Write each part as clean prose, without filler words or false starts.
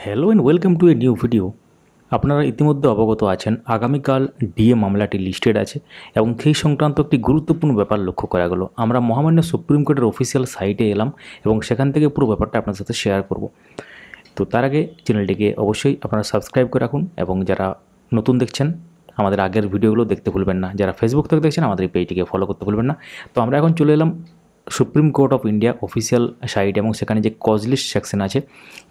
Hello and welcome to a new video. আপনারা ইতিমধ্যে অবগত আছেন আগামীকাল ডিএ মামলাটি লিস্টেড আছে এবং সেই সংক্রান্ত একটি গুরুত্বপূর্ণ ব্যাপার লক্ষ্য করা গেল। আমরা মহামান্য সুপ্রিম কোর্টের অফিসিয়াল সাইটে এলাম এবং সেখান থেকে পুরো ব্যাপারটা আপনার সাথে শেয়ার করব। তো তার আগে চ্যানেলটিকে অবশ্যই আপনারা সাবস্ক্রাইব করে রাখুন এবং যারা নতুন দেখছেন আমাদের আগের ভিডিওগুলো দেখতে ভুলবেন না। যারা ফেসবুক থেকে দেখছেন আমাদের এই পেজটিকে ফলো করতে ভুলবেন না। তো আমরা এখন চলে এলাম supreme court of India official site এবং সেখানে যে কজ লিস্ট সেকশন আছে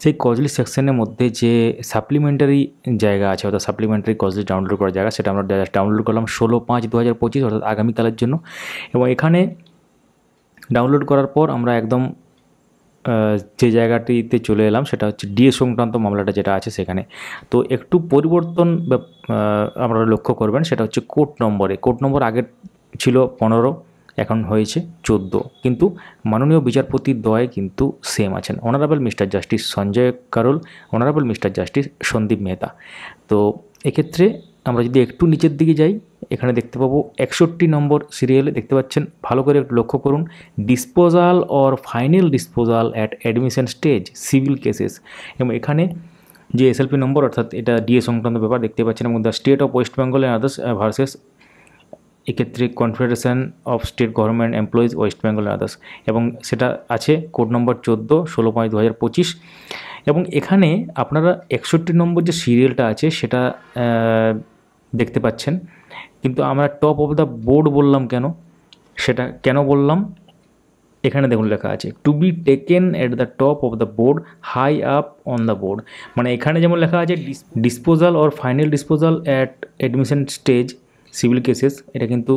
সেই কজ লিস্ট সেকশনের মধ্যে যে সাপ্লিমেন্টারি জায়গা আছে অর্থাৎ সাপ্লিমেন্টারি কজ লিস্ট ডাউনলোড করার জায়গা সেটা আমরা ডাউনলোড করলাম 16/5/2025 অর্থাৎ আগামীকালের জন্য। এবং এখানে ডাউনলোড করার পর আমরা একদম যে জায়গাটিতে চলে এলাম সেটা হচ্ছে ডিএ সংক্রান্ত মামলাটা যেটা আছে সেখানে। তো একটু পরিবর্তন আপনারা লক্ষ্য করবেন, সেটা হচ্ছে কোর্ট নম্বর আগের ছিল 15, এখন হয়েছে 14, কিন্তু মাননীয় বিচারপতির দ্বয় কিন্তু সেম আছেন, honourable mister justice Sanjay Karol, honourable mister justice Sandeep Mehta. তো এক্ষেত্রে আমরা যদি একটু নিচের দিকে যাই এখানে দেখতে পাবো 61 নম্বর সিরিয়ালে দেখতে পাচ্ছেন, ভালো করে একটু লক্ষ্য করুন, disposal or final disposal at admission stage civil cases. এবং এখানে যে এসএলপি নম্বর অর্থাৎ এটা ডিএ সংক্রান্ত ব্যাপার দেখতে পাচ্ছেন এবং the state of West Bengal and others versus এক্ষেত্রে confederation of state government employees West Bengal and others, এবং সেটা আছে কোড নম্বর 14 16/5/2025। এবং এখানে আপনারা 61 নম্বর যে সিরিয়ালটা আছে সেটা দেখতে পাচ্ছেন, কিন্তু আমরা টপ অফ দ্য বোর্ড বললাম কেন, সেটা কেন বললাম এখানে দেখুন লেখা আছে to be taken at the top of the board high up on the board. মানে এখানে যেমন লেখা আছে disposal or final disposal at admission stage civil cases, এটা কিন্তু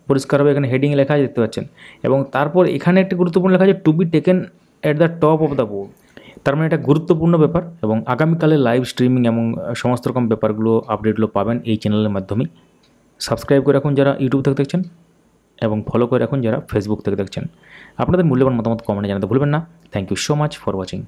পরিষ্কারভাবে এখানে হেডিং লেখা দেখতে পাচ্ছেন। এবং তারপর এখানে একটা গুরুত্বপূর্ণ লেখা আছে to be taken at the top of the board. তার মানে এটা গুরুত্বপূর্ণ ব্যাপার এবং আগামীকালে লাইভ স্ট্রিমিং এবং সমস্ত রকম ব্যাপারগুলো আপডেটগুলো পাবেন এই চ্যানেলের মাধ্যমেই। সাবস্ক্রাইব করে রাখুন যারা ইউটিউব থেকে দেখছেন এবং ফলো করে রাখুন যারা ফেসবুক থেকে দেখছেন। আপনাদের মূল্যবান মতামত কমেন্টে জানাতে ভুলবেন না। Thank you so much for watching.